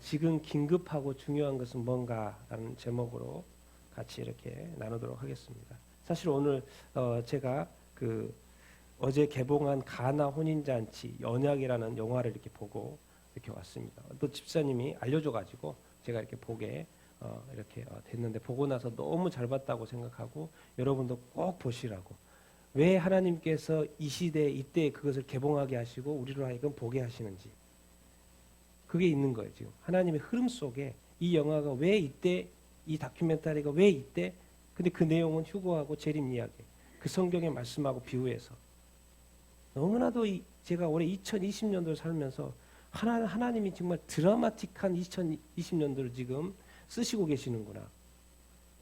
지금 긴급하고 중요한 것은 뭔가라는 제목으로 같이 이렇게 나누도록 하겠습니다. 사실 오늘 제가 어제 개봉한 가나 혼인잔치 연약이라는 영화를 이렇게 보고 이렇게 왔습니다. 또 집사님이 알려줘가지고 제가 이렇게 보게 이렇게 됐는데, 보고 나서 너무 잘 봤다고 생각하고 여러분도 꼭 보시라고. 왜 하나님께서 이 시대 이때 그것을 개봉하게 하시고 우리로 하여금 보게 하시는지, 그게 있는 거예요. 지금 하나님의 흐름 속에 이 영화가 왜 이때, 이 다큐멘터리가 왜 이때, 근데 그 내용은 휴거하고 재림 이야기, 그 성경의 말씀하고 비유해서 너무나도 제가 올해 2020년도를 살면서 하나님이 정말 드라마틱한 2020년도를 지금 쓰시고 계시는구나.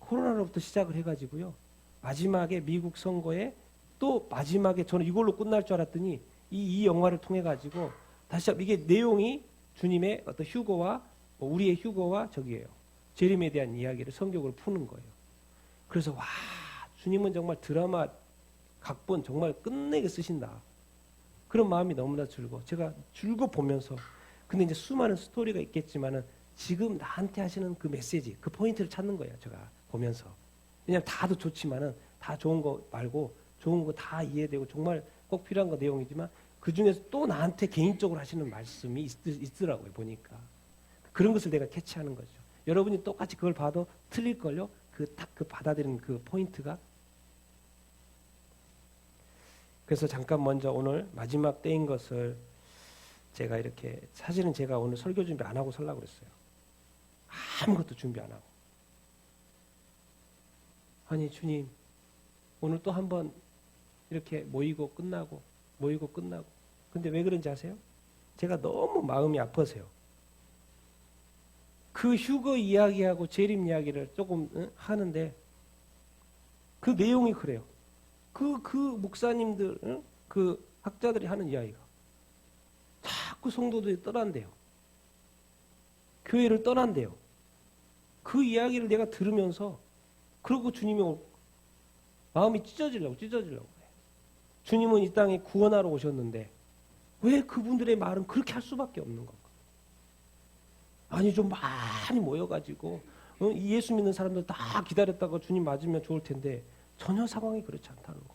코로나로부터 시작을 해가지고요, 마지막에 미국 선거에 또 마지막에 저는 이걸로 끝날 줄 알았더니 이 영화를 통해 가지고 다시 이게 내용이 주님의 어떤 휴거와 우리의 휴거와 재림에 대한 이야기를 성경으로 푸는 거예요. 그래서 와, 주님은 정말 드라마 각본 정말 끝내게 쓰신다, 그런 마음이 너무나 제가 즐거 보면서. 근데 이제 수많은 스토리가 있겠지만은 지금 나한테 하시는 그 메시지, 그 포인트를 찾는 거예요, 제가 보면서. 왜냐하면 다도 좋지만은 다 좋은 거 말고 좋은 거 다 이해되고 정말 꼭 필요한 거 내용이지만 그 중에서 또 나한테 개인적으로 하시는 말씀이 있더라고요, 보니까. 그런 것을 내가 캐치하는 거죠. 여러분이 똑같이 그걸 봐도 틀릴걸요? 그 받아들이는 그 포인트가. 그래서 잠깐 먼저 오늘 마지막 때인 것을 제가 이렇게, 사실은 제가 오늘 설교 준비 안 하고 살라고 그랬어요. 아무것도 준비 안 하고. 아니 주님, 오늘 또 한번 이렇게 모이고 끝나고. 근데 왜 그런지 아세요? 제가 너무 마음이 아파서요. 그 휴거 이야기하고 재림 이야기를 조금 하는데 그 내용이 그래요. 그 목사님들, 그 학자들이 하는 이야기가 자꾸 성도들이 떠난대요. 교회를 떠난대요. 그 이야기를 내가 들으면서, 그러고 주님이 마음이 찢어지려고 그래요. 주님은 이 땅에 구원하러 오셨는데 왜 그분들의 말은 그렇게 할 수밖에 없는 건가? 아니 좀 많이 모여가지고 예수 믿는 사람들 다 기다렸다가 주님 맞으면 좋을 텐데 전혀 상황이 그렇지 않다는 거예요.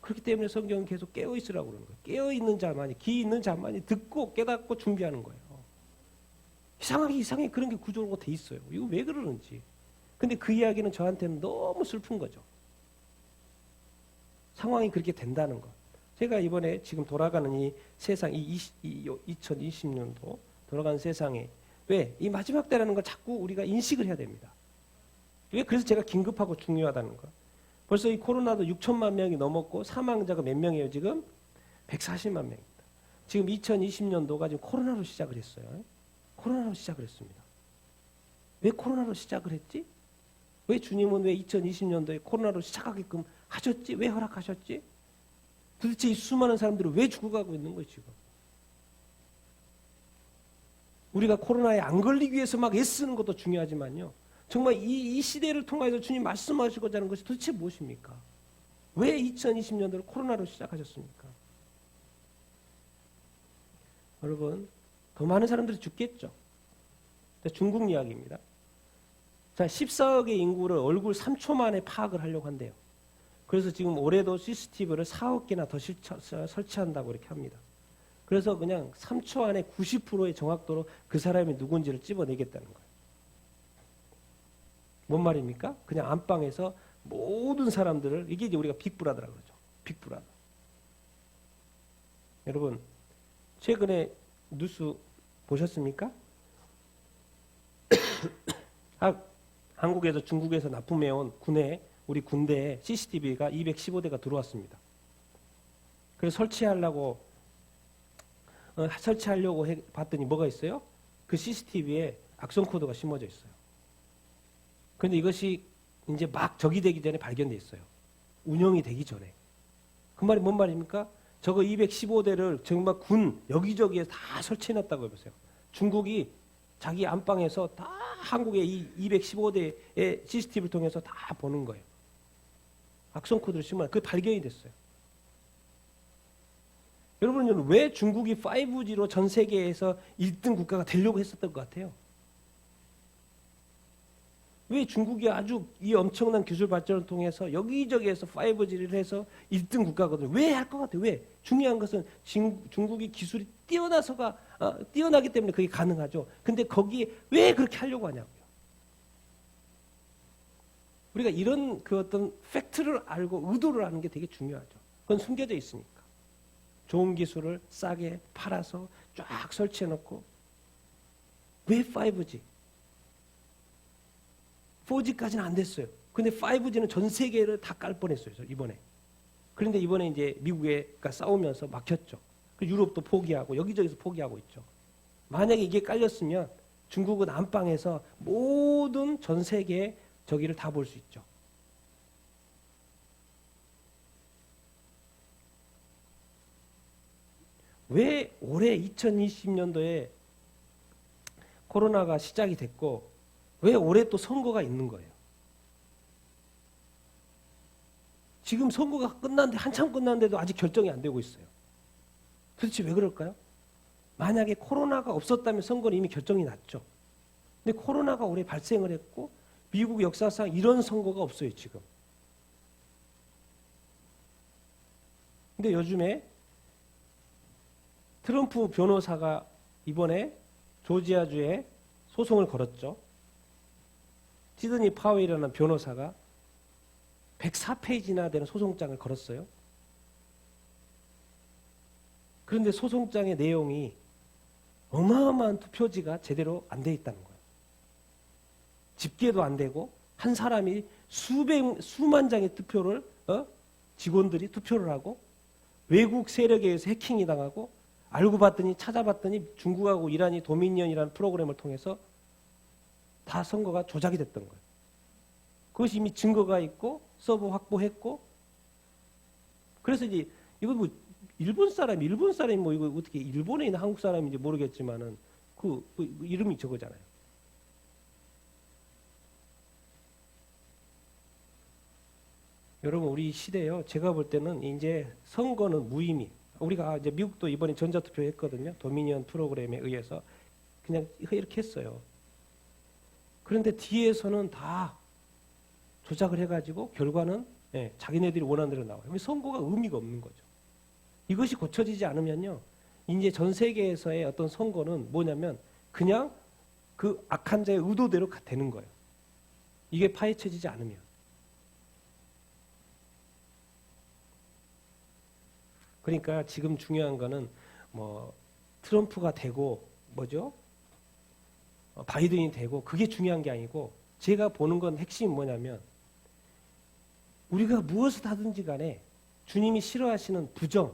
그렇기 때문에 성경은 계속 깨어있으라고 그러는 거예요. 깨어있는 자만이, 귀 있는 자만이 듣고 깨닫고 준비하는 거예요. 이상하게 그런 게 구조로 돼 있어요. 이거 왜 그러는지. 근데 그 이야기는 저한테는 너무 슬픈 거죠. 상황이 그렇게 된다는 것. 제가 이번에 지금 돌아가는 이 세상, 2020년도 돌아가는 세상에 왜 이 마지막 때라는 걸 자꾸 우리가 인식을 해야 됩니다. 왜? 그래서 제가 긴급하고 중요하다는 거. 벌써 이 코로나도 6천만 명이 넘었고 사망자가 몇 명이에요 지금? 140만 명입니다. 지금 2020년도가 지금 코로나로 시작을 했어요. 코로나로 시작을 했습니다. 왜 코로나로 시작을 했지? 왜 주님은 왜 2020년도에 코로나로 시작하게끔 하셨지? 왜 허락하셨지? 도대체 이 수많은 사람들은 왜 죽어가고 있는 거예요 지금? 우리가 코로나에 안 걸리기 위해서 막 애쓰는 것도 중요하지만요, 정말 이 시대를 통해서 주님 말씀하시고자 하는 것이 도대체 무엇입니까? 왜 2020년도를 코로나로 시작하셨습니까? 여러분, 더 많은 사람들이 죽겠죠. 중국 이야기입니다. 자, 14억의 인구를 얼굴 3초 만에 파악을 하려고 한대요. 그래서 지금 올해도 CCTV를 4억 개나 더 설치한다고 이렇게 합니다. 그래서 그냥 3초 안에 90%의 정확도로 그 사람이 누군지를 찝어내겠다는 거예요. 뭔 말입니까? 그냥 안방에서 모든 사람들을, 이게 이제 우리가 빅브라더라고 그러죠. 빅브라더. 여러분, 최근에 뉴스 보셨습니까? 한국에서 중국에서 납품해온 우리 군대에 CCTV가 215대가 들어왔습니다. 그래서 설치하려고 봤더니 뭐가 있어요? 그 CCTV에 악성 코드가 심어져 있어요. 그런데 이것이 이제 막 적이 되기 전에 발견돼 있어요. 운영이 되기 전에. 그 말이 뭔 말입니까? 저거 215대를 정말 군 여기저기에 다 설치해놨다고 해보세요. 중국이 자기 안방에서 다 한국의 이 215대의 CCTV를 통해서 다 보는 거예요. 악성 코드를 심어요. 그게 발견이 됐어요. 여러분은 왜 중국이 5G로 전 세계에서 1등 국가가 되려고 했었던 것 같아요? 왜 중국이 아주 이 엄청난 기술 발전을 통해서 여기저기에서 5G를 해서 1등 국가거든요. 왜 할 것 같아요? 왜? 중요한 것은 중국이 기술이 뛰어나기 때문에 그게 가능하죠. 근데 거기에 왜 그렇게 하려고 하냐고요. 우리가 이런 그 어떤 팩트를 알고 의도를 아는 게 되게 중요하죠. 그건 숨겨져 있으니까. 좋은 기술을 싸게 팔아서 쫙 설치해 놓고 왜 5G? 4G까지는 안 됐어요. 근데 5G는 전 세계를 다 깔 뻔했어요. 이번에. 그런데 이번에 이제 미국과 싸우면서 막혔죠. 유럽도 포기하고 여기저기서 포기하고 있죠. 만약에 이게 깔렸으면 중국은 안방에서 모든 전 세계의 저기를 다 볼 수 있죠. 왜 올해 2020년도에 코로나가 시작이 됐고 왜 올해 또 선거가 있는 거예요? 지금 선거가 끝났는데 한참 끝났는데도 아직 결정이 안 되고 있어요. 도대체 왜 그럴까요? 만약에 코로나가 없었다면 선거는 이미 결정이 났죠. 근데 코로나가 올해 발생을 했고 미국 역사상 이런 선거가 없어요, 지금. 근데 요즘에 트럼프 변호사가 이번에 조지아주에 소송을 걸었죠. 시드니 파웰이라는 변호사가 104페이지나 되는 소송장을 걸었어요. 그런데 소송장의 내용이 어마어마한 투표지가 제대로 안 돼 있다는 거예요. 집계도 안 되고 한 사람이 수만 장의 투표를 직원들이 투표를 하고 외국 세력에 의해서 해킹이 당하고 알고 봤더니 찾아봤더니 중국하고 이란이 도미니언이라는 프로그램을 통해서 다 선거가 조작이 됐던 거예요. 그것이 이미 증거가 있고 서버 확보했고 그래서 이제 이거 뭐 일본 사람이 뭐 이거 어떻게 일본에 있는 한국 사람인지 모르겠지만은 그 이름이 저거잖아요. 여러분 우리 시대요. 제가 볼 때는 이제 선거는 무의미. 우리가 이제 미국도 이번에 전자투표 했거든요. 도미니언 프로그램에 의해서 그냥 이렇게 했어요. 그런데 뒤에서는 다 조작을 해가지고 결과는 자기네들이 원하는 대로 나와요. 선거가 의미가 없는 거죠. 이것이 고쳐지지 않으면요. 이제 전 세계에서의 어떤 선거는 뭐냐면 그냥 그 악한 자의 의도대로 되는 거예요. 이게 파헤쳐지지 않으면. 그러니까 지금 중요한 거는 뭐 트럼프가 되고 뭐죠? 바이든이 되고 그게 중요한 게 아니고 제가 보는 건 핵심이 뭐냐면 우리가 무엇을 하든지 간에 주님이 싫어하시는 부정,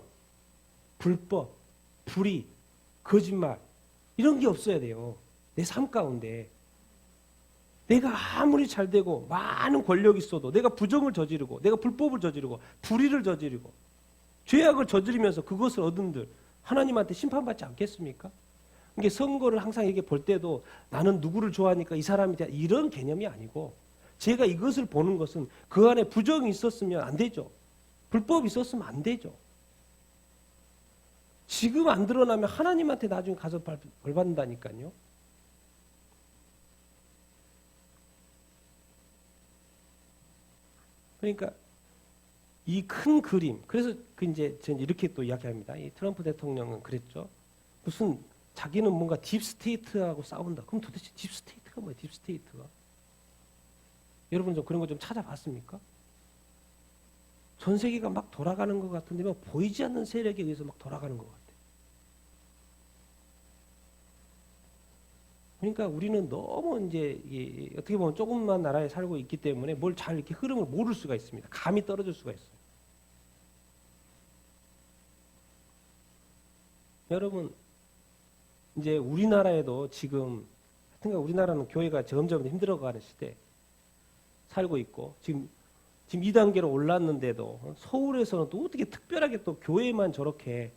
불법, 불의, 거짓말 이런 게 없어야 돼요. 내 삶 가운데. 내가 아무리 잘 되고 많은 권력이 있어도 내가 부정을 저지르고 내가 불법을 저지르고 불의를 저지르고 죄악을 저지르면서 그것을 얻은들 하나님한테 심판받지 않겠습니까? 이게 선거를 항상 이렇게 볼 때도 나는 누구를 좋아하니까 이 사람이 돼 이런 개념이 아니고 제가 이것을 보는 것은 그 안에 부정이 있었으면 안 되죠. 불법이 있었으면 안 되죠. 지금 안 드러나면 하나님한테 나중에 가서 벌 받는다니까요. 그러니까 이 큰 그림, 그래서 이제 저는 이렇게 또 이야기합니다. 이 트럼프 대통령은 그랬죠. 무슨 자기는 뭔가 딥스테이트하고 싸운다. 그럼 도대체 딥스테이트가 뭐예요? 딥스테이트가? 여러분 좀 그런 거 좀 찾아봤습니까? 전 세계가 막 돌아가는 것 같은데 막 보이지 않는 세력에 의해서 막 돌아가는 것 같아요. 그러니까 우리는 너무 이제 어떻게 보면 조금만 나라에 살고 있기 때문에 뭘 잘 이렇게 흐름을 모를 수가 있습니다. 감이 떨어질 수가 있어요. 여러분 이제 우리나라에도 지금 하여튼간 우리나라는 교회가 점점 힘들어가는 시대 살고 있고 지금 2단계로 올랐는데도 서울에서는 또 어떻게 특별하게 또 교회만 저렇게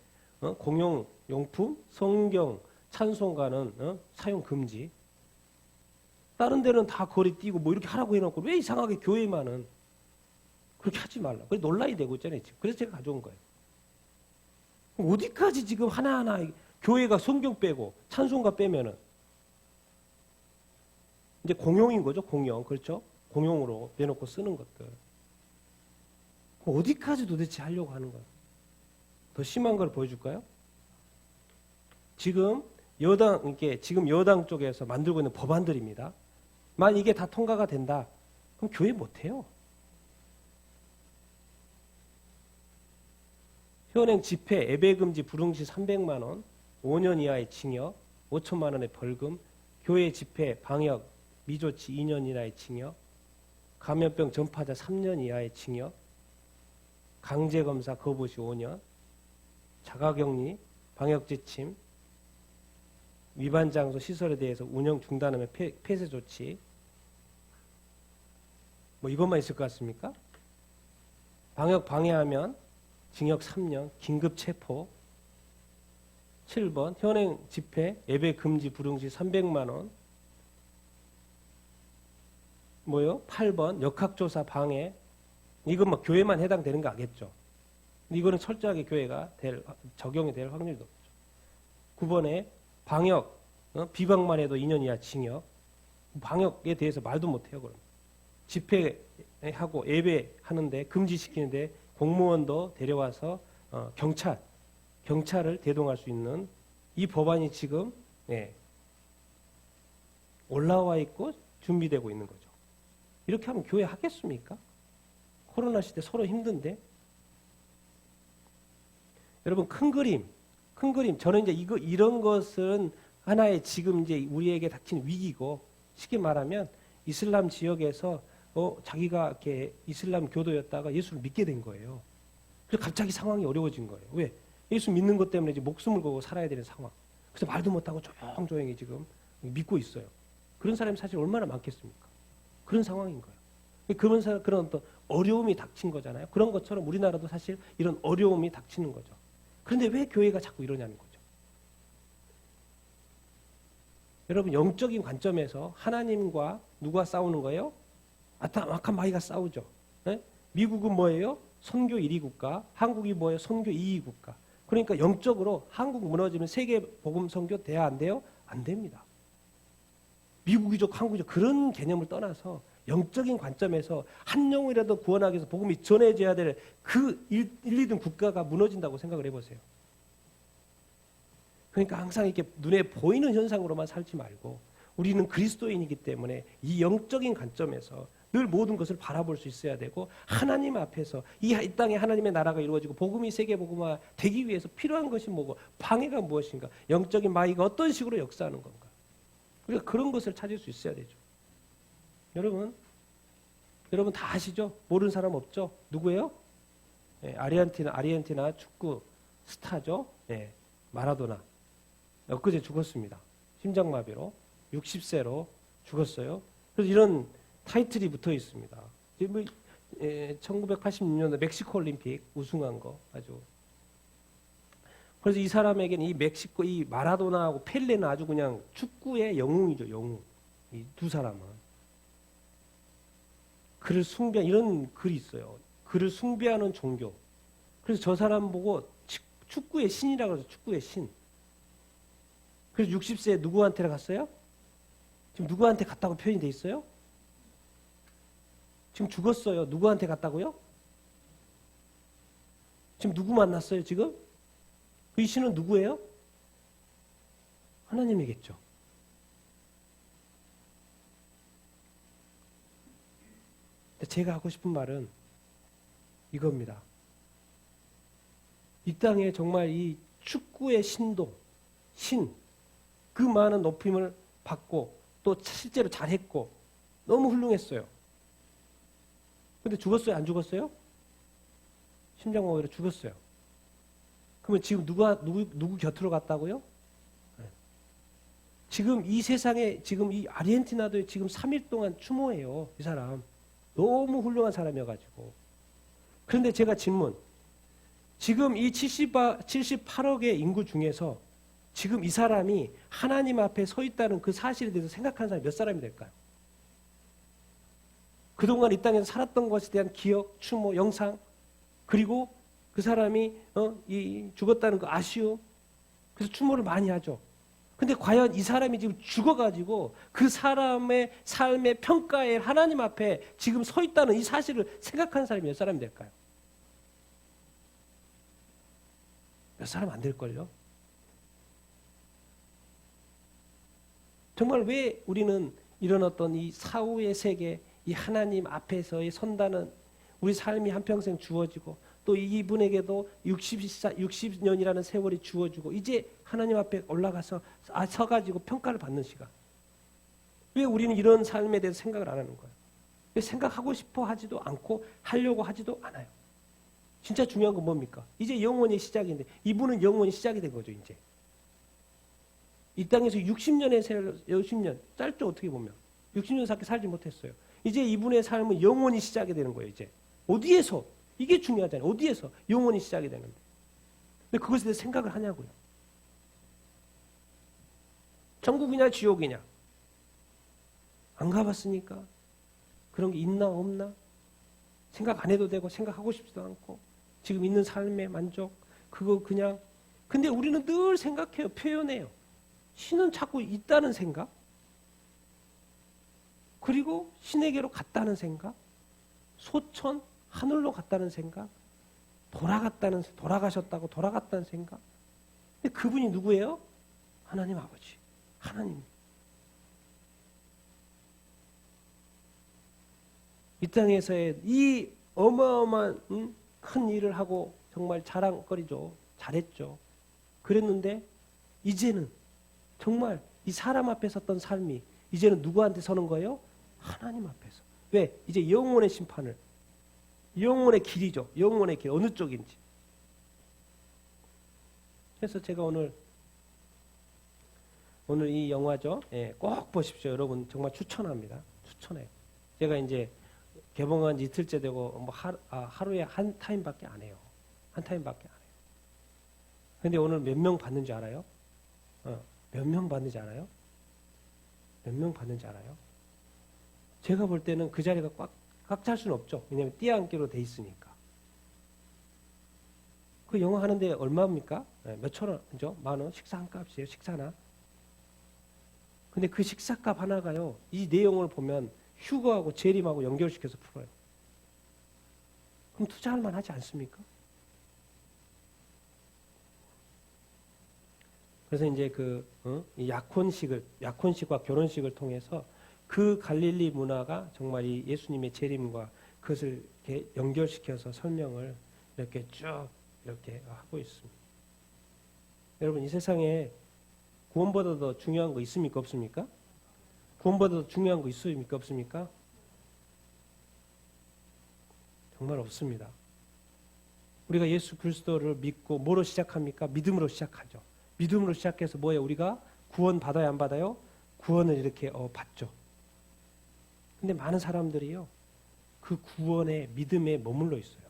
공용 용품, 성경, 찬송가는 사용 금지. 다른 데는 다 거리 띄고 뭐 이렇게 하라고 해놓고 왜 이상하게 교회만은 그렇게 하지 말라. 그래 논란이 되고 있잖아요. 지금. 그래서 제가 가져온 거예요. 어디까지 지금 하나하나 교회가 성경 빼고 찬송가 빼면은 이제 공용인 거죠, 공용. 그렇죠? 공용으로 내놓고 쓰는 것들. 어디까지 도대체 하려고 하는 거예요? 더 심한 걸 보여줄까요? 지금 여당 쪽에서 만들고 있는 법안들입니다. 만약 이게 다 통과가 된다, 그럼 교회 못해요. 현행 집회, 예배금지 불응시 300만 원, 5년 이하의 징역, 5천만 원의 벌금, 교회 집회, 방역, 미조치 2년 이하의 징역, 감염병 전파자 3년 이하의 징역, 강제검사 거부시 5년, 자가격리, 방역지침, 위반장소 시설에 대해서 운영 중단하면 폐쇄 조치. 뭐 이것만 있을 것 같습니까? 방역 방해하면 징역 3년, 긴급 체포. 7번 현행 집회 예배 금지 불응시 300만 원. 뭐요? 8번 역학조사 방해. 이건 뭐 교회만 해당되는 거 알겠죠? 이거는 철저하게 교회가 적용이 될 확률이 높죠. 9번에 방역, 비방만 해도 2년 이하 징역. 방역에 대해서 말도 못해요. 그럼 집회하고 예배하는데 금지시키는데 공무원도 데려와서 경찰을 대동할 수 있는 이 법안이 지금 올라와 있고 준비되고 있는 거죠. 이렇게 하면 교회 하겠습니까? 코로나 시대 서로 힘든데. 여러분 큰 그림. 저는 이제 이런 것은 하나의 지금 이제 우리에게 닥친 위기고, 쉽게 말하면 이슬람 지역에서 자기가 이렇게 이슬람 교도였다가 예수를 믿게 된 거예요. 그래서 갑자기 상황이 어려워진 거예요. 왜? 예수 믿는 것 때문에 이제 목숨을 걸고 살아야 되는 상황. 그래서 말도 못하고 조용조용히 지금 믿고 있어요. 그런 사람이 사실 얼마나 많겠습니까? 그런 상황인 거예요. 그런 어떤 어려움이 닥친 거잖아요. 그런 것처럼 우리나라도 사실 이런 어려움이 닥치는 거죠. 그런데 왜 교회가 자꾸 이러냐는 거죠. 여러분 영적인 관점에서 하나님과 누가 싸우는 거예요? 악한 마귀가 싸우죠. 네? 미국은 뭐예요? 선교 1위 국가. 한국이 뭐예요? 선교 2위 국가. 그러니까 영적으로 한국 무너지면 세계 복음 선교 돼야 안 돼요? 안 됩니다. 미국이족, 한국이족 그런 개념을 떠나서 영적인 관점에서 한 영혼이라도 구원하기 위해서 복음이 전해져야 될 그 1, 2등 국가가 무너진다고 생각을 해보세요. 그러니까 항상 이렇게 눈에 보이는 현상으로만 살지 말고 우리는 그리스도인이기 때문에 이 영적인 관점에서 늘 모든 것을 바라볼 수 있어야 되고, 하나님 앞에서 이 땅에 하나님의 나라가 이루어지고 복음이 세계 복음화 되기 위해서 필요한 것이 뭐고 방해가 무엇인가, 영적인 마귀가 어떤 식으로 역사하는 건가, 우리가 그런 것을 찾을 수 있어야 되죠. 여러분 다 아시죠? 모르는 사람 없죠? 누구예요? 아르헨티나 축구 스타죠. 마라도나. 엊그제 죽었습니다. 심장마비로 60세로 죽었어요. 그래서 이런 타이틀이 붙어 있습니다. 1986년도 멕시코 올림픽 우승한 거 아주. 그래서 이 사람에게는 이 멕시코 이 마라도나하고 펠레는 아주 그냥 축구의 영웅이죠, 영웅. 이 두 사람은 그를 숭배, 이런 글이 있어요. 그를 숭배하는 종교. 그래서 저 사람 보고 축구의 신이라고 해서 축구의 신. 그래서 60세에 누구한테 갔어요? 지금 누구한테 갔다고 표현이 돼 있어요? 지금 죽었어요. 누구한테 갔다고요? 지금 누구 만났어요, 지금? 그 신은 누구예요? 하나님이겠죠. 제가 하고 싶은 말은 이겁니다. 이 땅에 정말 이 축구의 신동, 그 많은 높임을 받고 또 실제로 잘했고 너무 훌륭했어요. 근데 죽었어요? 안 죽었어요? 심장마비로 죽었어요. 그러면 지금 누구 곁으로 갔다고요? 지금 이 세상에 지금 이 아르헨티나도 지금 3일 동안 추모해요. 이 사람. 너무 훌륭한 사람이어가지고. 그런데 제가 질문. 지금 이 78억의 인구 중에서 지금 이 사람이 하나님 앞에 서 있다는 그 사실에 대해서 생각하는 사람이 몇 사람이 될까요? 그동안 이 땅에서 살았던 것에 대한 기억, 추모, 영상, 그리고 그 사람이 죽었다는 거 아쉬워. 그래서 추모를 많이 하죠. 근데 과연 이 사람이 지금 죽어가지고 그 사람의 삶의 평가에 하나님 앞에 지금 서 있다는 이 사실을 생각하는 사람이 몇 사람이 될까요? 몇 사람 안 될걸요? 정말 왜 우리는 이런 어떤 이 사후의 세계, 이 하나님 앞에서의 선다는 우리 삶이 한평생 주어지고 또 이분에게도 60년이라는 세월이 주어지고 이제 하나님 앞에 올라가서 서가지고 평가를 받는 시간. 왜 우리는 이런 삶에 대해서 생각을 안 하는 거예요? 왜 생각하고 싶어 하지도 않고 하려고 하지도 않아요? 진짜 중요한 건 뭡니까? 이제 영원의 시작인데 이분은 영원히 시작이 된 거죠. 이제 이 땅에서 60년의 세월, 60년 짧죠 어떻게 보면 60년밖에 살지 못했어요. 이제 이분의 삶은 영원히 시작이 되는 거예요. 이제 어디에서? 이게 중요하잖아요. 어디에서? 영원히 시작이 되는데. 근데 그것에 대해서 생각을 하냐고요. 천국이냐 지옥이냐. 안 가봤으니까 그런 게 있나 없나? 생각 안 해도 되고 생각하고 싶지도 않고 지금 있는 삶의 만족 그거 그냥 근데 우리는 늘 생각해요. 표현해요. 신은 자꾸 있다는 생각 그리고 신에게로 갔다는 생각 소천 하늘로 갔다는 생각, 돌아가셨다고 돌아갔다는 생각. 근데 그분이 누구예요? 하나님 아버지, 하나님. 이 땅에서의 이 어마어마한 큰 일을 하고 정말 자랑거리죠. 잘했죠. 그랬는데 이제는 정말 이 사람 앞에 섰던 삶이 이제는 누구한테 서는 거예요? 하나님 앞에서. 왜? 이제 영원의 심판을 영혼의 길이죠. 영혼의 길 어느 쪽인지. 그래서 제가 오늘 이 영화죠. 예, 꼭 보십시오. 여러분 정말 추천합니다. 추천해요. 제가 이제 개봉한 지 이틀째 되고 뭐 하루에 한 타임밖에 안 해요. 한 타임밖에 안 해요. 근데 오늘 몇 명 봤는지 알아요? 몇 명 봤는지 알아요? 몇 명 봤는지 알아요? 제가 볼 때는 그 자리가 꽉 찰 수는 없죠. 왜냐하면 띄어앉기로 돼 있으니까. 그 영화 하는데 얼마입니까? 몇천 원이죠? 10,000원? 식사 한 값이에요. 식사나. 근데 그 식사값 하나가요. 이 내용을 보면 휴거하고 재림하고 연결시켜서 풀어요. 그럼 투자할 만하지 않습니까? 그래서 이제 이 약혼식과 결혼식을 통해서 그 갈릴리 문화가 정말 이 예수님의 재림과 그것을 이렇게 연결시켜서 설명을 이렇게 쭉 이렇게 하고 있습니다. 여러분 이 세상에 구원보다 더 중요한 거 있습니까 없습니까? 구원보다 더 중요한 거 있습니까 없습니까? 정말 없습니다. 우리가 예수 그리스도를 믿고 뭐로 시작합니까? 믿음으로 시작하죠. 믿음으로 시작해서 뭐예요? 우리가 구원 받아야 안 받아요? 구원을 이렇게 받죠. 근데 많은 사람들이요. 그 구원의 믿음에 머물러 있어요.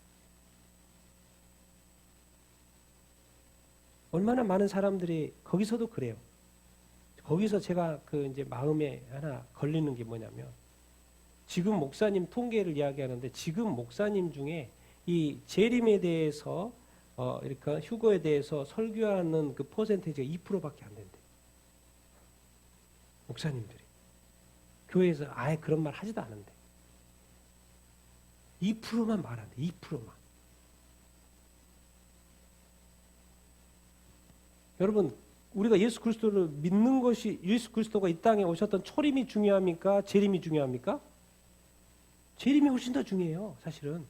얼마나 많은 사람들이 거기서도 그래요. 거기서 제가 이제 마음에 하나 걸리는 게 뭐냐면 지금 목사님 통계를 이야기하는데 지금 목사님 중에 이 재림에 대해서 이렇게 휴거에 대해서 설교하는 그 퍼센테이지가 2%밖에 안 된대. 목사님들이. 교회에서 아예 그런 말 하지도 않은데 2%만 말한대. 2%만. 여러분 우리가 예수 그리스도를 믿는 것이 예수 그리스도가 이 땅에 오셨던 초림이 중요합니까? 재림이 중요합니까? 재림이 훨씬 더 중요해요. 사실은.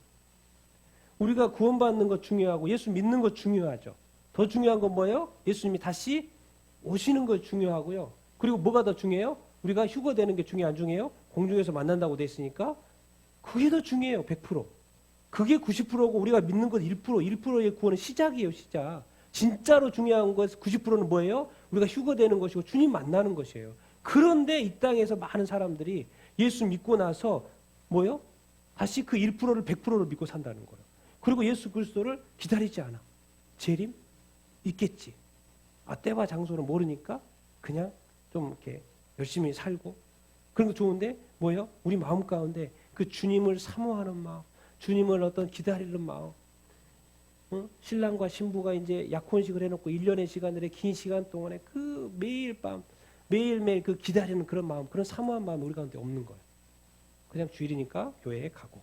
우리가 구원받는 것 중요하고 예수 믿는 것 중요하죠. 더 중요한 건 뭐예요? 예수님이 다시 오시는 것 중요하고요. 그리고 뭐가 더 중요해요? 우리가 휴거되는 게 중요해 안 중요해요? 공중에서 만난다고 돼 있으니까 그게 더 중요해요. 100%. 그게 90%고 우리가 믿는 건 1%. 1%의 구원은 시작이에요. 시작. 진짜로 중요한 것 90%는 뭐예요? 우리가 휴거되는 것이고 주님 만나는 것이에요. 그런데 이 땅에서 많은 사람들이 예수 믿고 나서 뭐예요? 다시 그 1%를 100%를 믿고 산다는 거예요. 그리고 예수 그리스도를 기다리지 않아. 재림? 있겠지. 때와 장소는 모르니까 그냥 좀 이렇게 열심히 살고 그런 거 좋은데 뭐예요? 우리 마음 가운데 그 주님을 사모하는 마음, 주님을 어떤 기다리는 마음 신랑과 신부가 이제 약혼식을 해놓고 1년의 시간들의 긴 시간 동안에 그 매일 밤 매일매일 그 기다리는 그런 마음, 그런 사모한 마음이 우리 가운데 없는 거예요. 그냥 주일이니까 교회에 가고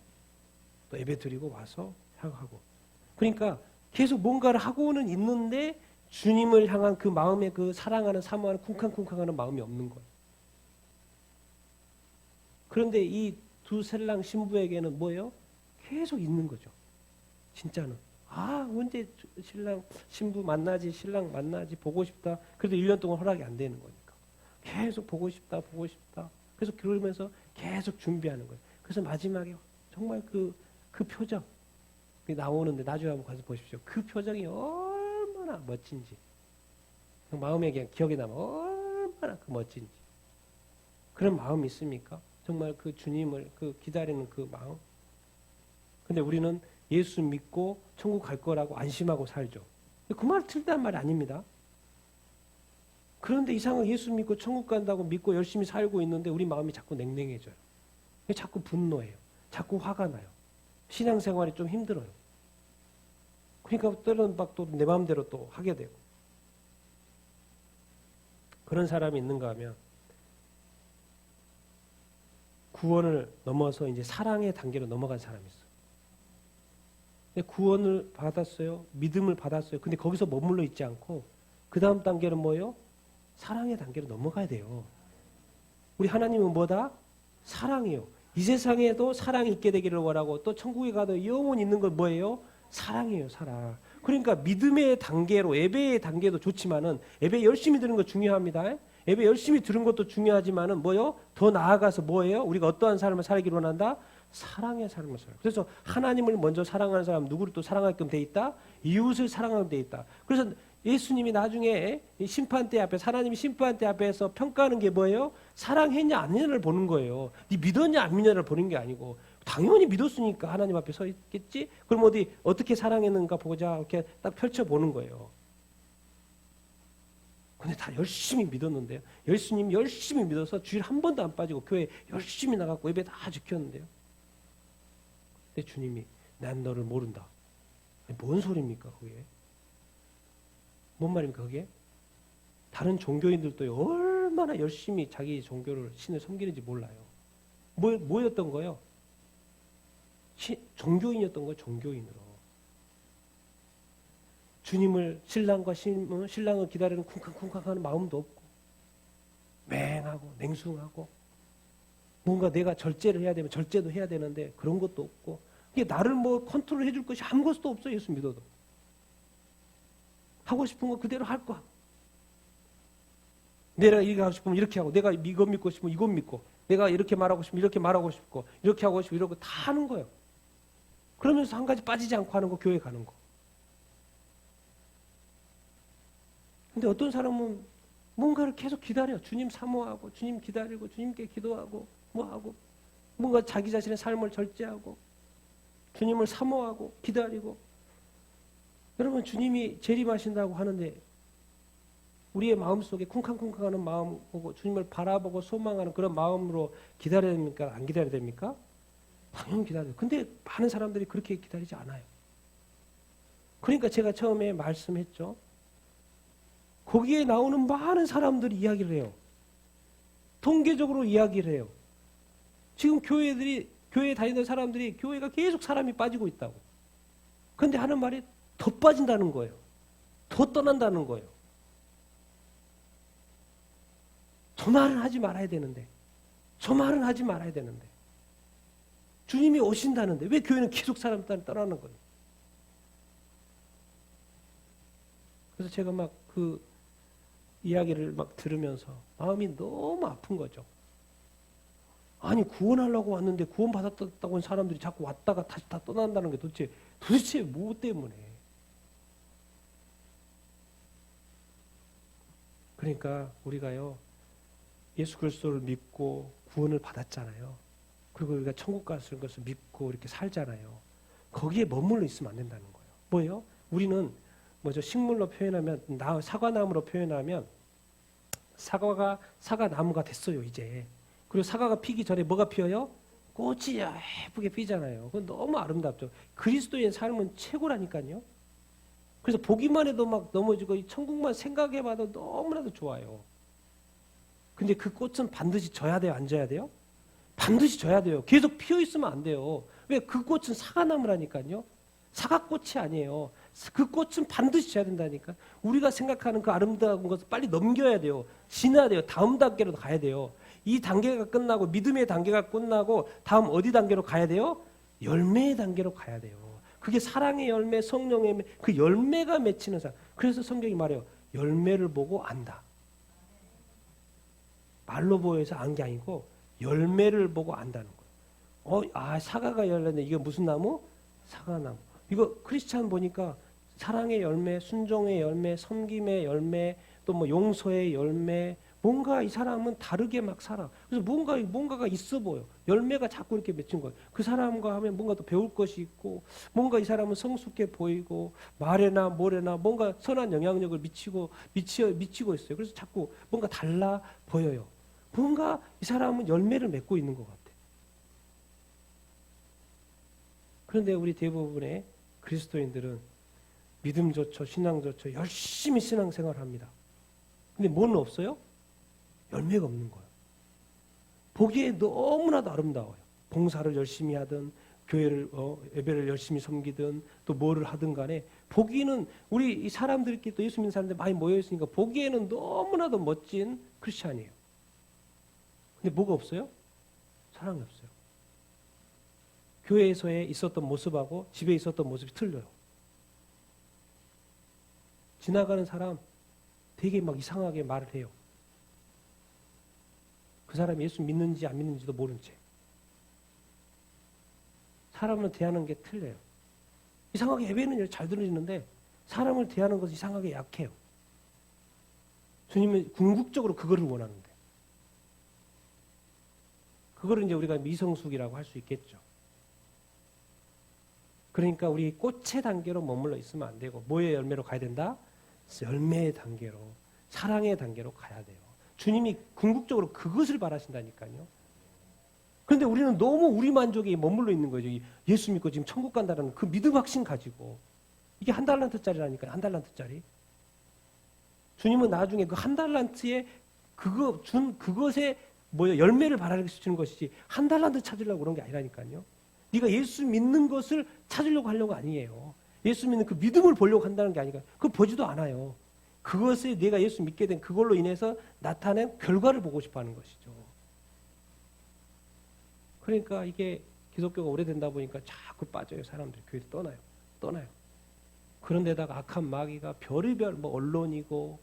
또 예배 드리고 와서 하고. 그러니까 계속 뭔가를 하고는 있는데 주님을 향한 그 마음의 그 사랑하는 사모하는 쿵쾅쿵쾅하는 마음이 없는 거예요. 그런데 이 두 신랑 신부에게는 뭐예요? 계속 있는 거죠. 진짜는. 언제 신랑 신부 만나지, 신랑 만나지, 보고 싶다. 그래도 1년 동안 허락이 안 되는 거니까. 계속 보고 싶다, 보고 싶다. 그래서 그러면서 계속 준비하는 거예요. 그래서 마지막에 정말 그 표정 나오는데 나중에 한번 가서 보십시오. 그 표정이 얼마나 멋진지. 마음에 그냥 기억에 남아. 얼마나 그 멋진지. 그런 마음이 있습니까? 정말 그 주님을 그 기다리는 그 마음. 근데 우리는 예수 믿고 천국 갈 거라고 안심하고 살죠. 그 말 틀리다는 말이 아닙니다. 그런데 이상하게 예수 믿고 천국 간다고 믿고 열심히 살고 있는데 우리 마음이 자꾸 냉랭해져요. 자꾸 분노해요. 자꾸 화가 나요. 신앙생활이 좀 힘들어요. 그러니까 때로는 막 또 내 마음대로 또 하게 되고. 그런 사람이 있는가 하면 구원을 넘어서 이제 사랑의 단계로 넘어간 사람이 있어요. 구원을 받았어요. 믿음을 받았어요. 근데 거기서 머물러 있지 않고 그 다음 단계는 뭐예요? 사랑의 단계로 넘어가야 돼요. 우리 하나님은 뭐다? 사랑이에요. 이 세상에도 사랑이 있게 되기를 원하고 또 천국에 가도 영원히 있는 건 뭐예요? 사랑이에요. 사랑. 그러니까 믿음의 단계로 예배의 단계도 좋지만은 예배 열심히 드는 거 중요합니다. 예배 열심히 들은 것도 중요하지만은 뭐요? 더 나아가서 뭐예요? 우리가 어떠한 삶을 살기를 원한다? 사랑의 삶을 살아요. 그래서 하나님을 먼저 사랑하는 사람 누구를 또 사랑하게끔 돼 있다? 이웃을 사랑하게끔 돼 있다. 그래서 예수님이 나중에 심판대 앞에 하나님이 심판대 앞에서 평가하는 게 뭐예요? 사랑했냐 안 했냐를 보는 거예요. 네 믿었냐 안 믿었냐를 보는 게 아니고 당연히 믿었으니까 하나님 앞에 서 있겠지? 그럼 어떻게 사랑했는가 보자 이렇게 딱 펼쳐보는 거예요. 근데 다 열심히 믿었는데요. 예수님 열심히 믿어서 주일 한 번도 안 빠지고 교회 열심히 나갔고 예배 다 지켰는데요. 근데 주님이 난 너를 모른다. 뭔 소리입니까 그게? 뭔 말입니까 그게? 다른 종교인들도 얼마나 열심히 자기 종교를 신을 섬기는지 몰라요. 뭐였던 거예요? 종교인이었던 거예요. 종교인으로. 주님을 신랑을 기다리는 쿵쾅쿵쾅하는 마음도 없고 맹하고 냉숭하고 뭔가 내가 절제를 해야 되면 절제도 해야 되는데 그런 것도 없고 이게 나를 컨트롤 해줄 것이 아무것도 없어요. 예수 믿어도. 하고 싶은 거 그대로 할 거. 내가 이렇게 하고 싶으면 이렇게 하고 내가 이거 믿고 싶으면 이거 믿고 내가 이렇게 말하고 싶으면 이렇게 말하고 싶고 이렇게 하고 싶으면 이러고 다 하는 거예요. 그러면서 한 가지 빠지지 않고 하는 거 교회 가는 거. 근데 어떤 사람은 뭔가를 계속 기다려. 주님 사모하고 주님 기다리고 주님께 기도하고 뭐하고 뭔가 자기 자신의 삶을 절제하고 주님을 사모하고 기다리고 여러분 주님이 재림하신다고 하는데 우리의 마음속에 쿵쾅쿵쾅하는 마음 보고 주님을 바라보고 소망하는 그런 마음으로 기다려야 됩니까? 안 기다려야 됩니까? 당연히 기다려요. 근데 많은 사람들이 그렇게 기다리지 않아요. 그러니까 제가 처음에 말씀했죠. 거기에 나오는 많은 사람들이 이야기를 해요. 통계적으로 이야기를 해요. 지금 교회에 다니는 사람들이 교회가 계속 사람이 빠지고 있다고. 그런데 하는 말이 더 빠진다는 거예요. 더 떠난다는 거예요. 저 말은 하지 말아야 되는데. 저 말은 하지 말아야 되는데. 주님이 오신다는데 왜 교회는 계속 사람들이 떠나는 거예요. 그래서 제가 막 그 이야기를 막 들으면서 마음이 너무 아픈 거죠. 아니 구원하려고 왔는데 구원 받았다고 한 사람들이 자꾸 왔다가 다시 다 떠난다는 게 도대체 뭐 때문에? 그러니까 우리가요 예수 그리스도를 믿고 구원을 받았잖아요. 그리고 우리가 천국 가는 것을 믿고 이렇게 살잖아요. 거기에 머물러 있으면 안 된다는 거예요. 뭐예요? 우리는 식물로 표현하면 사과나무로 표현하면 사과나무가 됐어요 이제. 그리고 사과가 피기 전에 뭐가 피어요? 꽃이 예쁘게 피잖아요. 그건 너무 아름답죠. 그리스도의 삶은 최고라니까요. 그래서 보기만 해도 막 넘어지고 이 천국만 생각해봐도 너무나도 좋아요. 근데 그 꽃은 반드시 져야 돼요? 안 져야 돼요? 반드시 져야 돼요. 계속 피어 있으면 안 돼요. 왜? 그 꽃은 사과나무라니까요. 사과꽃이 아니에요. 그 꽃은 반드시 져야 된다니까. 우리가 생각하는 그 아름다운 것을 빨리 넘겨야 돼요. 지나야 돼요. 다음 단계로 가야 돼요. 이 단계가 끝나고 믿음의 단계가 끝나고 다음 어디 단계로 가야 돼요? 열매의 단계로 가야 돼요. 그게 사랑의 열매, 성령의 열매, 그 열매가 맺히는 사람. 그래서 성경이 말해요. 열매를 보고 안다. 말로 보여서 안 게 아니고 열매를 보고 안다는 거예요. 사과가 열렸네. 이게 무슨 나무? 사과나무. 이거 크리스찬 보니까 사랑의 열매, 순종의 열매, 섬김의 열매, 또 뭐 용서의 열매, 뭔가 이 사람은 다르게 막 살아. 그래서 뭔가가 있어 보여. 열매가 자꾸 이렇게 맺힌 거예요. 그 사람과 하면 뭔가 또 배울 것이 있고, 뭔가 이 사람은 성숙해 보이고, 말에나 뭐래나 뭔가 선한 영향력을 미치고 있어요. 그래서 자꾸 뭔가 달라 보여요. 뭔가 이 사람은 열매를 맺고 있는 것 같아. 그런데 우리 대부분의 그리스도인들은 믿음조차 신앙조차 열심히 신앙생활을 합니다. 근데 뭐는 없어요? 열매가 없는 거예요. 보기에 너무나도 아름다워요. 봉사를 열심히 하든 교회를 예배를 열심히 섬기든 또 뭐를 하든 간에 보기에는 우리 이 사람들끼리 또 예수 믿는 사람들 많이 모여 있으니까 보기에는 너무나도 멋진 크리스찬이에요. 근데 뭐가 없어요? 사랑이 없어요. 교회에서의 있었던 모습하고 집에 있었던 모습이 틀려요. 지나가는 사람 되게 막 이상하게 말을 해요. 그 사람이 예수 믿는지 안 믿는지도 모른 채. 사람을 대하는 게 틀려요. 이상하게 예배는 잘 들어지는데 사람을 대하는 것이 이상하게 약해요. 주님은 궁극적으로 그거를 원하는데. 그거를 이제 우리가 미성숙이라고 할 수 있겠죠. 그러니까 우리 꽃의 단계로 머물러 있으면 안 되고 뭐의 열매로 가야 된다? 열매의 단계로, 사랑의 단계로 가야 돼요. 주님이 궁극적으로 그것을 바라신다니까요. 그런데 우리는 너무 우리 만족에 머물러 있는 거죠. 예수 믿고 지금 천국 간다는 그 믿음 확신 가지고. 이게 한 달란트짜리라니까요. 한 달란트짜리. 주님은 나중에 그 한 달란트에 그것에 열매를 바라시는 것이지 한 달란트 찾으려고 그런 게 아니라니까요. 네가 예수 믿는 것을 찾으려고 하려고 아니에요. 예수 믿는 그 믿음을 보려고 한다는 게 아니라 그거 보지도 않아요. 그것에 내가 예수 믿게 된 그걸로 인해서 나타낸 결과를 보고 싶어 하는 것이죠. 그러니까 이게 기독교가 오래된다 보니까 자꾸 빠져요. 사람들이 교회를 떠나요. 그런데다가 악한 마귀가 별의별 언론이고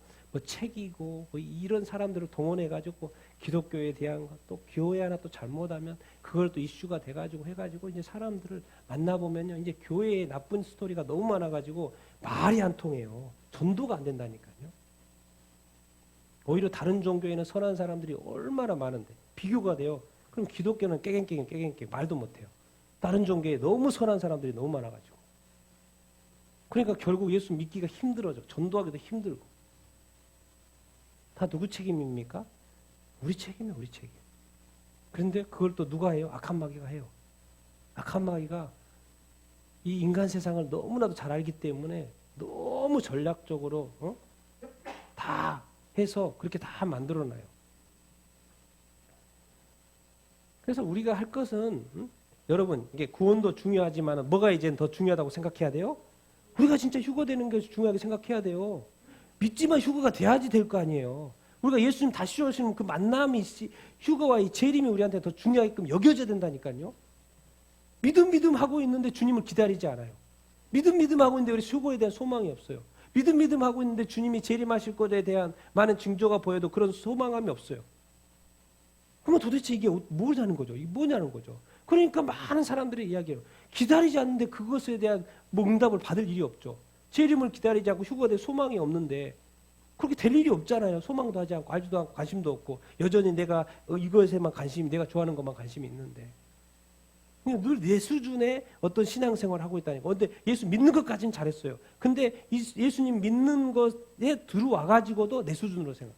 책이고 이런 사람들을 동원해가지고 기독교에 대한 또 교회 하나 또 잘못하면 그걸 또 이슈가 돼가지고 해가지고 이제 사람들을 만나보면요. 이제 교회에 나쁜 스토리가 너무 많아가지고 말이 안 통해요. 전도가 안 된다니까요. 오히려 다른 종교에는 선한 사람들이 얼마나 많은데 비교가 돼요. 그럼 기독교는 깨갱깨갱 말도 못해요. 다른 종교에 너무 선한 사람들이 너무 많아가지고. 그러니까 결국 예수 믿기가 힘들어져. 전도하기도 힘들고. 다 누구 책임입니까? 우리 책임이에요. 우리 책임. 그런데 그걸 또 누가 해요? 악한 마귀가 해요. 악한 마귀가 이 인간 세상을 너무나도 잘 알기 때문에 너무 전략적으로 다 해서 그렇게 다 만들어놔요. 그래서 우리가 할 것은 여러분 이게 구원도 중요하지만 뭐가 이제 더 중요하다고 생각해야 돼요? 우리가 진짜 휴거되는 게 중요하게 생각해야 돼요. 믿지만 휴거가 돼야지 될 거 아니에요. 우리가 예수님 다시 오시는 그 만남이 휴거와 이 재림이 우리한테 더 중요하게끔 여겨져야 된다니까요. 믿음 하고 있는데 주님을 기다리지 않아요. 믿음 하고 있는데 우리 휴거에 대한 소망이 없어요. 믿음 하고 있는데 주님이 재림하실 것에 대한 많은 징조가 보여도 그런 소망감이 없어요. 그러면 도대체 이게 뭐냐는 거죠. 이게 뭐냐는 거죠. 그러니까 많은 사람들의 이야기예요. 기다리지 않는데 그것에 대한 응답을 받을 일이 없죠. 재림을 기다리지 않고 휴거에 소망이 없는데 그렇게 될 일이 없잖아요. 소망도 하지 않고 알지도 않고 관심도 없고 여전히 내가 이것에만 관심이 내가 좋아하는 것만 관심이 있는데 늘 내 수준의 어떤 신앙생활을 하고 있다니까. 근데 예수 믿는 것까지는 잘했어요. 근데 예수님 믿는 것에 들어와가지고도 내 수준으로 생각해.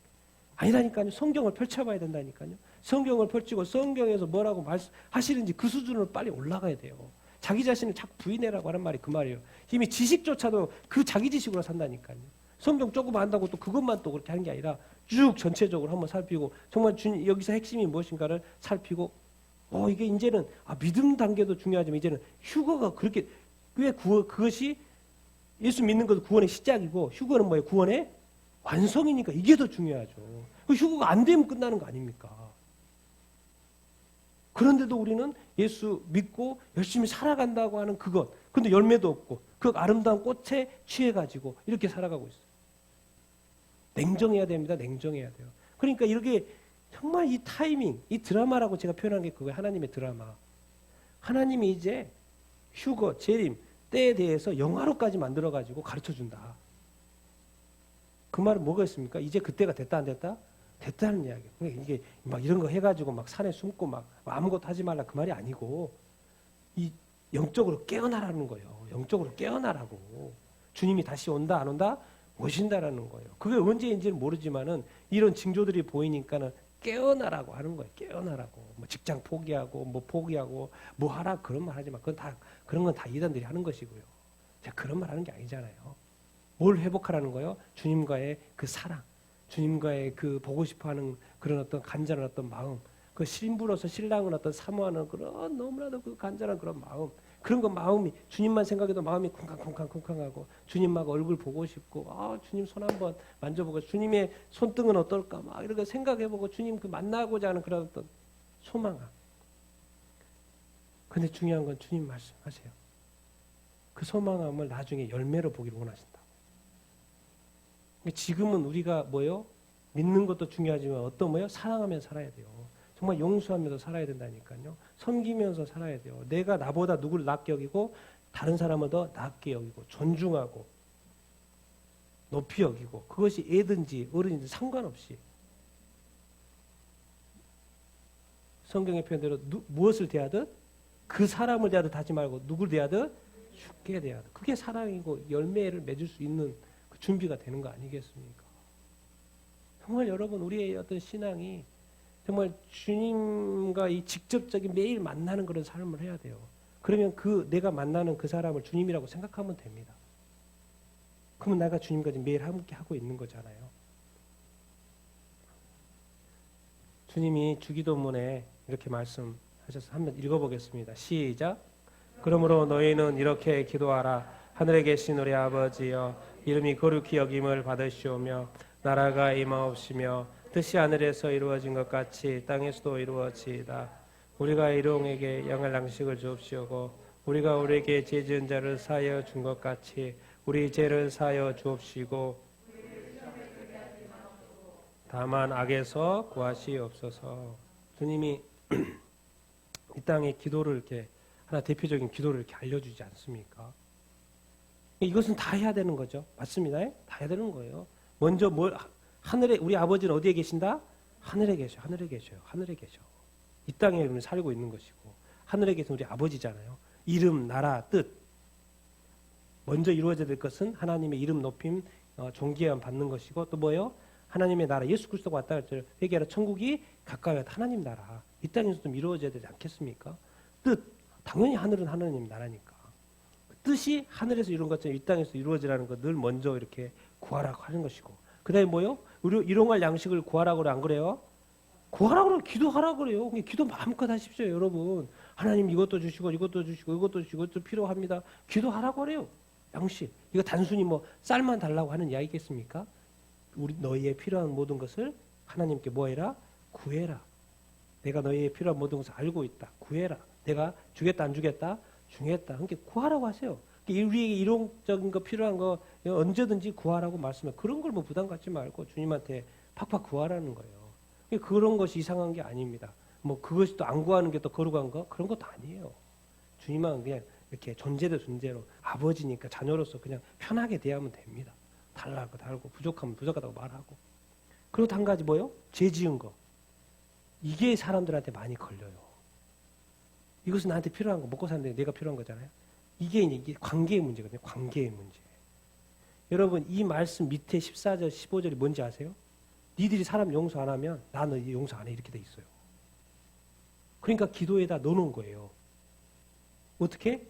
아니라니까요. 성경을 펼쳐봐야 된다니까요. 성경을 펼치고 성경에서 뭐라고 말하시는지 그 수준으로 빨리 올라가야 돼요. 자기 자신을 자꾸 부인해라고 하는 말이 그 말이에요. 이미 지식조차도 그 자기 지식으로 산다니까요. 성경 조금 안다고 또 그것만 또 그렇게 하는 게 아니라 쭉 전체적으로 한번 살피고 정말 여기서 핵심이 무엇인가를 살피고 이게 이제는 믿음 단계도 중요하지만 이제는 휴거가 그렇게 왜 그것이 예수 믿는 것도 구원의 시작이고 휴거는 뭐예요? 구원의 완성이니까 이게 더 중요하죠. 그 휴거가 안 되면 끝나는 거 아닙니까? 그런데도 우리는 예수 믿고 열심히 살아간다고 하는 그것, 근데 열매도 없고 그 아름다운 꽃에 취해가지고 이렇게 살아가고 있어요. 냉정해야 됩니다. 냉정해야 돼요. 그러니까 이렇게 정말 이 타이밍, 이 드라마라고 제가 표현한 게 그거예요. 하나님의 드라마. 하나님이 이제 휴거, 재림, 때에 대해서 영화로까지 만들어가지고 가르쳐준다. 그 말은 뭐가 있습니까? 이제 그때가 됐다 안 됐다? 됐다는 이야기예요. 그러니까 이게 막 이런 거 해가지고 막 산에 숨고 막 아무것도 하지 말라 그 말이 아니고 이 영적으로 깨어나라는 거예요. 영적으로 깨어나라고. 주님이 다시 온다 안 온다? 오신다라는 거예요. 그게 언제인지는 모르지만은 이런 징조들이 보이니까는 깨어나라고 하는 거예요. 깨어나라고. 뭐 직장 포기하고 뭐 포기하고 뭐 하라 그런 말 하지 마. 그런 건 다 이단들이 하는 것이고요. 제가 그런 말 하는 게 아니잖아요. 뭘 회복하라는 거예요? 주님과의 그 사랑, 주님과의 그 보고 싶어하는 그런 어떤 간절한 어떤 마음, 그 신부로서 신랑을 어떤 사모하는 그런 너무나도 그 간절한 그런 마음, 그런 거 마음이 주님만 생각해도 마음이 쿵쾅쿵쾅쿵쾅하고 주님만 얼굴 보고 싶고 주님 손 한번 만져보고 주님의 손등은 어떨까 막 이렇게 생각해보고 주님 그 만나고자 하는 그런 어떤 소망함. 근데 중요한 건 주님 말씀하세요. 그 소망함을 나중에 열매로 보기를 원하신다. 지금은 우리가 뭐요? 믿는 것도 중요하지만 어떤 뭐요? 사랑하면서 살아야 돼요. 정말 용서하면서 살아야 된다니까요. 섬기면서 살아야 돼요. 내가 나보다 누구를 낮게 여기고 다른 사람을 더 낮게 여기고 존중하고 높이 여기고 그것이 애든지 어른인지 상관없이 성경의 표현대로 무엇을 대하듯 그 사람을 대하듯 하지 말고 누구를 대하듯 죽게 대하듯 그게 사랑이고 열매를 맺을 수 있는 그 준비가 되는 거 아니겠습니까? 정말 여러분 우리의 어떤 신앙이 정말 주님과 이 직접적인 매일 만나는 그런 삶을 해야 돼요. 그러면 내가 만나는 그 사람을 주님이라고 생각하면 됩니다. 그러면 내가 주님과 매일 함께 하고 있는 거잖아요. 주님이 주기도문에 이렇게 말씀하셔서 한번 읽어보겠습니다. 시작. 그러므로 너희는 이렇게 기도하라. 하늘에 계신 우리 아버지여 이름이 거룩히 여김을 받으시오며 나라가 임하옵시며 뜻이 하늘에서 이루어진 것 같이 땅에서도 이루어지이다. 우리가 일용에게 양할 양식을 주옵시오고 우리가 우리에게 죄 지은 자를 사하여 준 것 같이 우리 죄를 사하여 주옵시고 다만 악에서 구하시옵소서. 주님이 이 땅의 기도를 이렇게 하나 대표적인 기도를 이렇게 알려주지 않습니까? 이것은 다 해야 되는 거죠. 맞습니다. 다 해야 되는 거예요. 먼저 하늘에 우리 아버지는 어디에 계신다? 하늘에 계셔. 하늘에 계셔요. 하늘에 계셔. 이 땅에 우리는 살고 있는 것이고 하늘에 계신 우리 아버지잖아요. 이름, 나라, 뜻. 먼저 이루어져야 될 것은 하나님의 이름 높임, 존귀함 받는 것이고 또 뭐예요? 하나님의 나라, 예수 그리스도가 왔다 할 때 회개하라 천국이 가까이 왔다. 하나님 나라. 이 땅에서 좀 이루어져야 되지 않겠습니까? 뜻. 당연히 하늘은 하나님 나라니까. 뜻이 하늘에서 이룬 것처럼 이 땅에서 이루어지라는 거 늘 먼저 이렇게 구하라고 하는 것이고 그 다음에 뭐요? 일용할 양식을 구하라고 그래 안 그래요? 구하라고 그래 기도하라고 그래요. 기도 마음껏 하십시오 여러분. 하나님 이것도 주시고 이것도 주시고 이것도 주시고 이것도 필요합니다. 기도하라고 그래요. 양식. 이거 단순히 뭐 쌀만 달라고 하는 이야기겠습니까? 너희의 필요한 모든 것을 하나님께 뭐해라? 구해라. 내가 너희의 필요한 모든 것을 알고 있다. 구해라. 내가 주겠다 안 주겠다? 주겠다. 그러니까 구하라고 하세요. 우리에게 일용적인 거 필요한 거 언제든지 구하라고 말씀해. 그런 걸 뭐 부담 갖지 말고 주님한테 팍팍 구하라는 거예요. 그런 것이 이상한 게 아닙니다. 뭐 그것이 또 안 구하는 게 또 거룩한 거 그런 것도 아니에요. 주님은 그냥 이렇게 존재 대 존재로 아버지니까 자녀로서 그냥 편하게 대하면 됩니다. 달라고 달고 부족하면 부족하다고 말하고. 그리고 또 한 가지 뭐요? 죄 지은 거. 이게 사람들한테 많이 걸려요. 이것은 나한테 필요한 거 먹고 사는데 내가 필요한 거잖아요. 이게 관계의 문제거든요. 관계의 문제. 여러분 이 말씀 밑에 14절 15절이 뭔지 아세요? 니들이 사람 용서 안 하면 나는 용서 안 해 이렇게 돼 있어요. 그러니까 기도에다 넣어놓은 거예요. 어떻게?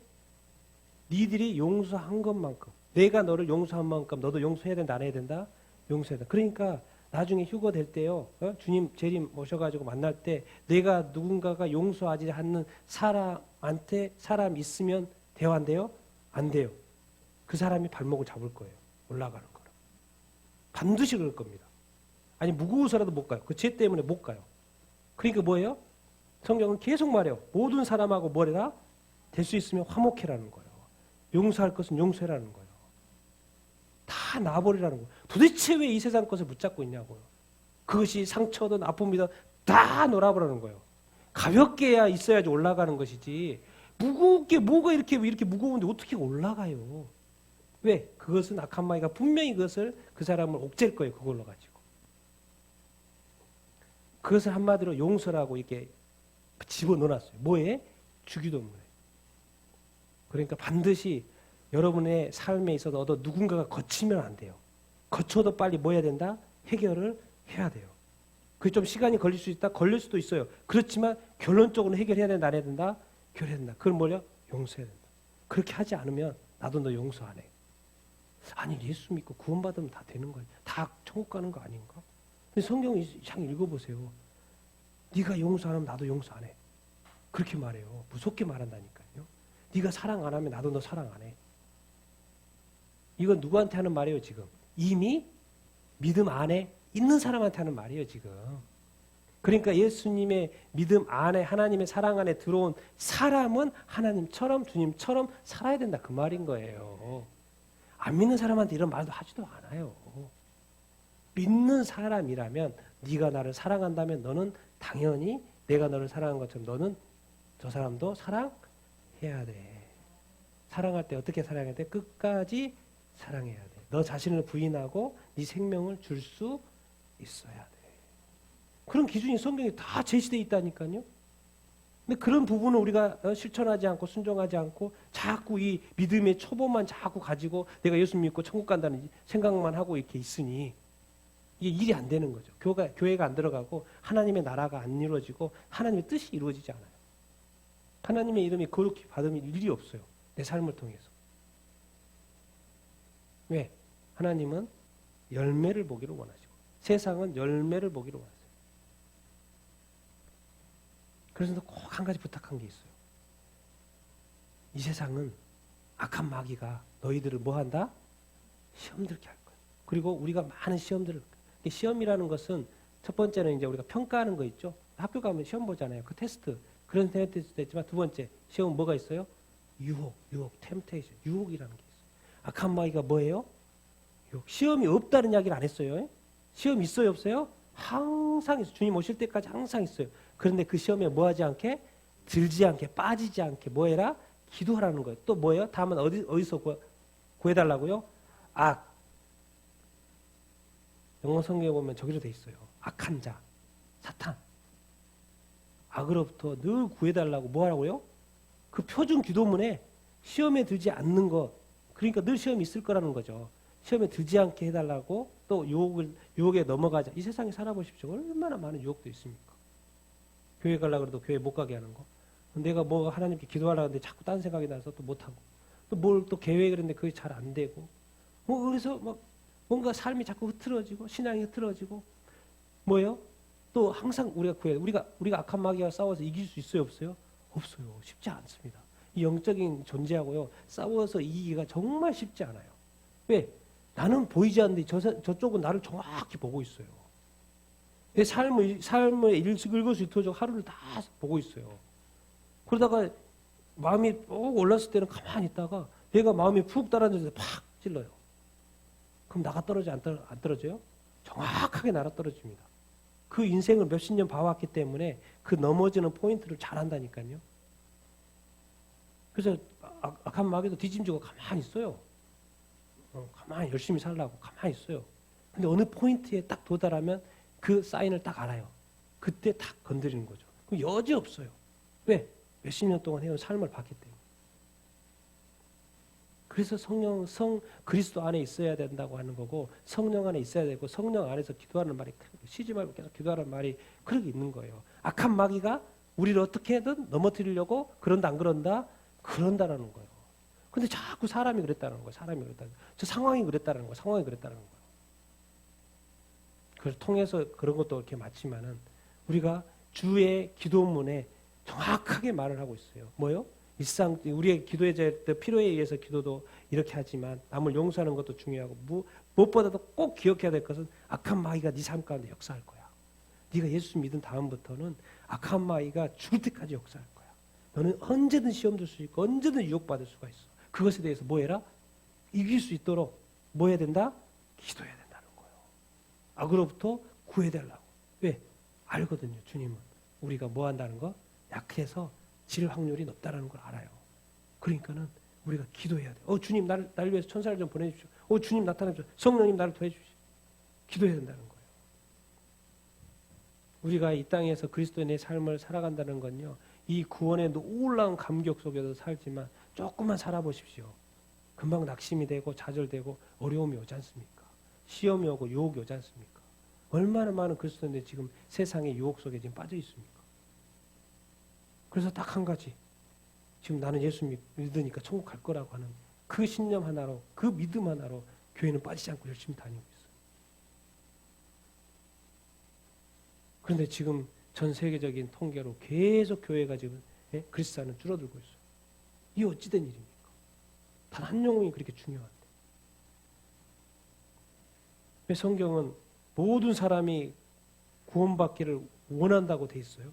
니들이 용서한 것만큼, 내가 너를 용서한 만큼 너도 용서해야 된다, 안 해야 된다? 용서해야 된다. 그러니까 나중에 휴거 될 때요, 주님 재림 모셔가지고 만날 때 내가 누군가가 용서하지 않는 사람한테 사람 있으면 대화한대요? 안 돼요. 그 사람이 발목을 잡을 거예요. 올라가는 거로. 반드시 그럴 겁니다. 아니 무거워서라도 못 가요. 그 죄 때문에 못 가요. 그러니까 뭐예요? 성경은 계속 말해요. 모든 사람하고 뭐래라? 될 수 있으면 화목해라는 거예요. 용서할 것은 용서해라는 거예요. 다 놔버리라는 거예요. 도대체 왜 이 세상 것을 붙잡고 있냐고요. 그것이 상처든 아픔이든 다 놓아버리는 거예요. 가볍게야 있어야지 올라가는 것이지 무겁게 뭐가 이렇게 무거운데 어떻게 올라가요. 왜? 그것은 악한 마귀가 분명히 그것을 그 사람을 옥죄일 거예요. 그걸로 가지고. 그것을 한마디로 용서라고 이렇게 집어넣어놨어요. 뭐에? 주기도문에. 그러니까 반드시 여러분의 삶에 있어서 누군가가 거치면 안 돼요. 거쳐도 빨리 뭐 해야 된다? 해결을 해야 돼요. 그게 좀 시간이 걸릴 수 있다? 걸릴 수도 있어요. 그렇지만 결론적으로 해결해야 된다? 안 해야 된다? 해결해야 된다. 그걸 뭐냐? 용서해야 된다. 그렇게 하지 않으면 나도 너 용서 안 해. 아니 예수 믿고 구원받으면 다 되는 거예요. 다 천국 가는 거 아닌가? 근데 성경 장 읽어보세요. 네가 용서 안 하면 나도 용서 안 해. 그렇게 말해요. 무섭게 말한다니까요. 네가 사랑 안 하면 나도 너 사랑 안 해. 이건 누구한테 하는 말이에요 지금? 이미 믿음 안에 있는 사람한테 하는 말이에요 지금. 그러니까 예수님의 믿음 안에 하나님의 사랑 안에 들어온 사람은 하나님처럼 주님처럼 살아야 된다 그 말인 거예요. 안 믿는 사람한테 이런 말도 하지도 않아요. 믿는 사람이라면 네가 나를 사랑한다면 너는 당연히 내가 너를 사랑한 것처럼 너는 저 사람도 사랑해야 돼. 사랑할 때 어떻게 사랑해야 돼? 끝까지 사랑해야 돼. 너 자신을 부인하고 네 생명을 줄 수 있어야 돼. 그런 기준이 성경에 다 제시되어 있다니까요. 근데 그런 부분을 우리가 실천하지 않고 순종하지 않고 자꾸 이 믿음의 초보만 자꾸 가지고 내가 예수 믿고 천국 간다는 생각만 하고 이렇게 있으니 이게 일이 안 되는 거죠. 교회가 안 들어가고 하나님의 나라가 안 이루어지고 하나님의 뜻이 이루어지지 않아요. 하나님의 이름이 거룩히 받으면 일이 없어요. 내 삶을 통해서. 왜? 하나님은 열매를 보기를 원하시고 세상은 열매를 보기를 원하세요. 그래서 꼭 한 가지 부탁한 게 있어요. 이 세상은 악한 마귀가 너희들을 뭐 한다? 시험 들게 할 거야. 그리고 우리가 많은 시험들을 시험이라는 것은 첫 번째는 이제 우리가 평가하는 거 있죠. 학교 가면 시험 보잖아요. 그 테스트. 그런 테스트도 있지만 두 번째 시험은 뭐가 있어요? 유혹, 템테이션, 유혹이라는 게 있어요. 악한 마귀가 뭐예요? 유혹. 시험이 없다는 이야기를 안 했어요. 시험 있어요, 없어요? 항상 있어요. 주님 오실 때까지 항상 있어요. 그런데 그 시험에 뭐 하지 않게? 들지 않게, 빠지지 않게 뭐 해라? 기도하라는 거예요. 또 뭐예요? 다음은 어디서 구해달라고요? 악. 영어 성경에 보면 저기로 돼 있어요. 악한 자, 사탄. 악으로부터 늘 구해달라고 뭐 하라고요? 그 표준 기도문에 시험에 들지 않는 것. 그러니까 늘 시험이 있을 거라는 거죠. 시험에 들지 않게 해달라고 또 유혹에 넘어가자. 이 세상에 살아보십시오. 얼마나 많은 유혹도 있습니까? 교회 가려고 해도 교회 못 가게 하는 거. 내가 뭐 하나님께 기도하려고 하는데 자꾸 딴 생각이 나서 또 못하고. 또 뭘 또 계획을 했는데 그게 잘 안 되고. 뭐 그래서 막 뭔가 삶이 자꾸 흐트러지고 신앙이 흐트러지고. 뭐예요? 또 항상 우리가 악한 마귀와 싸워서 이길 수 있어요, 없어요? 없어요. 쉽지 않습니다. 이 영적인 존재하고요. 싸워서 이기기가 정말 쉽지 않아요. 왜? 나는 보이지 않는데 저쪽은 나를 정확히 보고 있어요. 내 삶을 읽을 수 있도록 하루를 다 보고 있어요. 그러다가 마음이 꼭 올랐을 때는 가만히 있다가 얘가 마음이 푹 따라앉아서 팍 찔러요. 그럼 나가 떨어져 안 떨어져요? 정확하게 날아 떨어집니다. 그 인생을 몇십 년 봐왔기 때문에 그 넘어지는 포인트를 잘 안다니까요. 그래서 악한 마귀도 뒤짐지고 가만히 있어요. 가만히 열심히 살라고 가만히 있어요. 근데 어느 포인트에 딱 도달하면 그 사인을 딱 알아요. 그때 딱 건드리는 거죠. 그럼 여지 없어요. 왜? 몇십 년 동안 해온 삶을 봤기 때문에. 그래서 그리스도 안에 있어야 된다고 하는 거고 성령 안에 있어야 되고 성령 안에서 기도하는 말이 쉬지 말고 계속 기도하는 말이 그렇게 있는 거예요. 악한 마귀가 우리를 어떻게든 넘어뜨리려고 그런다 안 그런다? 그런다라는 거예요. 근데 자꾸 사람이 그랬다는 거예요. 사람이 그랬다는 거예요. 저 상황이 그랬다는 거예요. 상황이 그랬다는 거예요. 그걸 통해서 그런 것도 이렇게 맞지만은 우리가 주의 기도문에 정확하게 말을 하고 있어요. 뭐요? 일상 우리의 기도의 필요에 의해서 기도도 이렇게 하지만 남을 용서하는 것도 중요하고 무엇보다도 꼭 기억해야 될 것은 악한 마귀가 네 삶 가운데 역사할 거야. 네가 예수 믿은 다음부터는 악한 마귀가 죽을 때까지 역사할 거야. 너는 언제든 시험 들 수 있고 언제든 유혹받을 수가 있어. 그것에 대해서 뭐 해라? 이길 수 있도록 뭐 해야 된다? 기도해야 된다는 거예요. 악으로부터 구해달라고. 왜? 알거든요. 주님은 우리가 뭐 한다는 거? 약해서 질 확률이 높다는 걸 알아요. 그러니까는 우리가 기도해야 돼. 주님 나를 위해서 천사를 좀 보내주십시오. 주님 나타나십시오. 성령님 나를 도와주십시오. 기도해야 된다는 거예요. 우리가 이 땅에서 그리스도인의 삶을 살아간다는 건요. 이 구원의 놀라운 감격 속에서 살지만 조금만 살아보십시오. 금방 낙심이 되고 좌절되고 어려움이 오지 않습니까? 시험이 오고 유혹이 오지 않습니까? 얼마나 많은 그리스도인들이 지금 세상의 유혹 속에 지금 빠져 있습니까? 그래서 딱 한 가지. 지금 나는 예수 믿으니까 천국 갈 거라고 하는 그 신념 하나로, 그 믿음 하나로 교회는 빠지지 않고 열심히 다니고 있어요. 그런데 지금 전 세계적인 통계로 계속 교회가 지금 그리스도인은 줄어들고 있어요. 이 어찌된 일입니까? 단 한 영혼이 그렇게 중요한데. 왜 성경은 모든 사람이 구원받기를 원한다고 돼 있어요?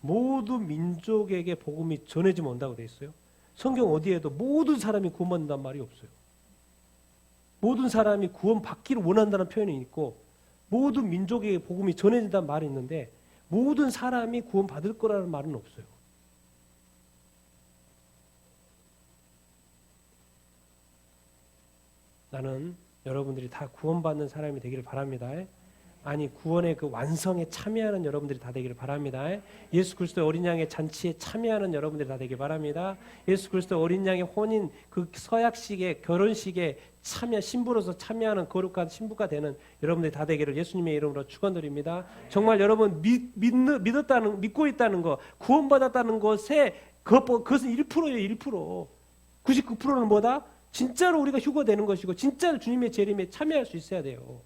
모든 민족에게 복음이 전해지면 온다고 돼 있어요. 성경 어디에도 모든 사람이 구원받는다는 말이 없어요. 모든 사람이 구원받기를 원한다는 표현이 있고 모든 민족에게 복음이 전해진다는 말이 있는데 모든 사람이 구원받을 거라는 말은 없어요. 나는 여러분들이 다 구원받는 사람이 되기를 바랍니다. 아니 구원의 그 완성에 참여하는 여러분들이 다 되기를 바랍니다. 예수 그리스도의 어린 양의 잔치에 참여하는 여러분들이 다 되길 바랍니다. 예수 그리스도의 어린 양의 혼인 그 서약식의 결혼식에 신부로서 참여하는 거룩한 신부가 되는 여러분들이 다 되기를 예수님의 이름으로 축원드립니다. 정말 여러분 믿고 있다는 거, 구원받았다는 것에 그것은 1%예요. 1%. 99%는 뭐다? 진짜로 우리가 휴거되는 것이고 진짜로 주님의 재림에 참여할 수 있어야 돼요.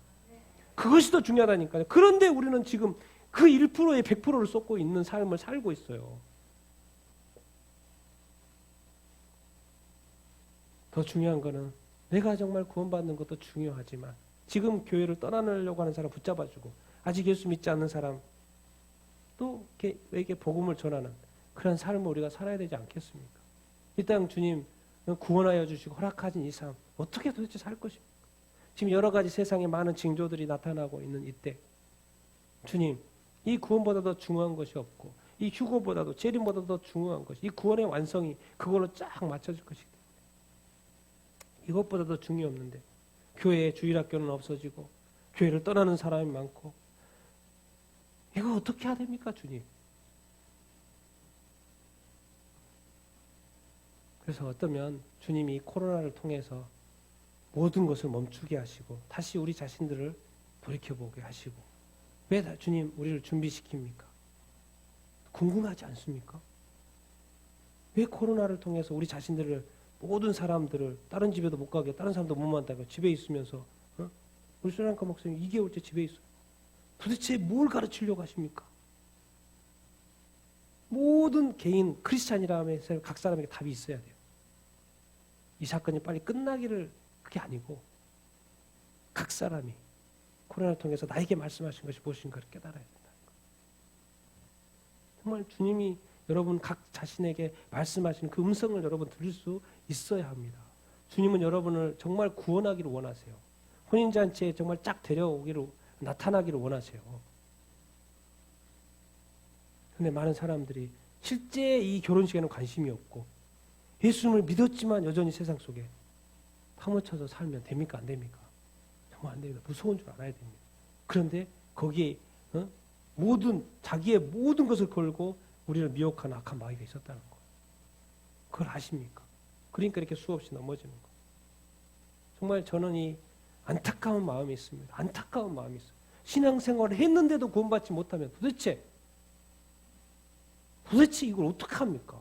그것이 더 중요하다니까요. 그런데 우리는 지금 그 1%에 100%를 쏟고 있는 삶을 살고 있어요. 더 중요한 거는 내가 정말 구원받는 것도 중요하지만 지금 교회를 떠나려고 하는 사람 붙잡아주고 아직 예수 믿지 않는 사람 또 에게 복음을 전하는 그런 삶을 우리가 살아야 되지 않겠습니까? 이 땅 주님 구원하여 주시고 허락하신 이 삶 어떻게 도대체 살 것입니까? 지금 여러 가지 세상에 많은 징조들이 나타나고 있는 이때 주님 이 구원보다 더 중요한 것이 없고 이 휴거보다도 재림보다 더 중요한 것이 이 구원의 완성이 그걸로 쫙 맞춰질 것이기 때문에 이것보다 더 중요 없는데 교회에 주일학교는 없어지고 교회를 떠나는 사람이 많고 이거 어떻게 해야 됩니까 주님? 그래서 어쩌면 주님이 코로나를 통해서 모든 것을 멈추게 하시고 다시 우리 자신들을 돌이켜보게 하시고 왜 주님 우리를 준비시킵니까? 궁금하지 않습니까? 왜 코로나를 통해서 우리 자신들을 모든 사람들을 다른 집에도 못 가게 다른 사람도 못 만나게 집에 있으면서 우리 소량과 목사님 2개월째 집에 있어요. 도대체 뭘 가르치려고 하십니까? 모든 개인 크리스찬이라면 각 사람에게 답이 있어야 돼요. 이 사건이 빨리 끝나기를 그게 아니고 각 사람이 코로나를 통해서 나에게 말씀하신 것이 무엇인가를 깨달아야 된다. 정말 주님이 여러분 각 자신에게 말씀하시는 그 음성을 여러분 들을 수 있어야 합니다. 주님은 여러분을 정말 구원하기를 원하세요. 혼인잔치에 정말 쫙 데려오기를 나타나기를 원하세요. 그런데 많은 사람들이 실제 이 결혼식에는 관심이 없고 예수님을 믿었지만 여전히 세상 속에 파묻혀서 살면 됩니까? 안 됩니까? 정말 안 됩니다. 무서운 줄 알아야 됩니다. 그런데 거기에 자기의 모든 것을 걸고 우리를 미혹하는 악한 마귀가 있었다는 거. 그걸 아십니까? 그러니까 이렇게 수없이 넘어지는 거. 정말 저는 이 안타까운 마음이 있습니다. 안타까운 마음이 있어요. 신앙생활을 했는데도 구원받지 못하면 도대체 이걸 어떻게 합니까?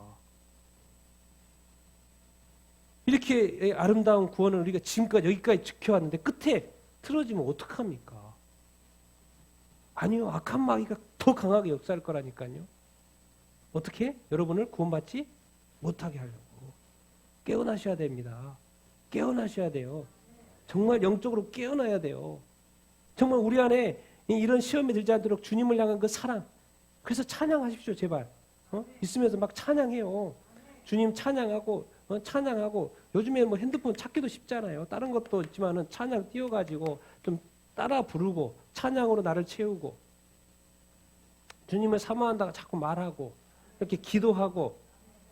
이렇게 아름다운 구원을 우리가 지금까지 여기까지 지켜왔는데 끝에 틀어지면 어떡합니까? 아니요, 악한 마귀가 더 강하게 역사할 거라니까요. 어떻게? 여러분을 구원받지 못하게 하려고. 깨어나셔야 됩니다. 깨어나셔야 돼요. 정말 영적으로 깨어나야 돼요. 정말 우리 안에 이런 시험이 들지 않도록 주님을 향한 그 사랑. 그래서 찬양하십시오, 제발. 있으면서 막 찬양해요. 주님 찬양하고, 찬양하고. 요즘에 뭐 핸드폰 찾기도 쉽잖아요. 다른 것도 있지만은 찬양 띄워가지고 좀 따라 부르고 찬양으로 나를 채우고 주님을 사모한다고 자꾸 말하고 이렇게 기도하고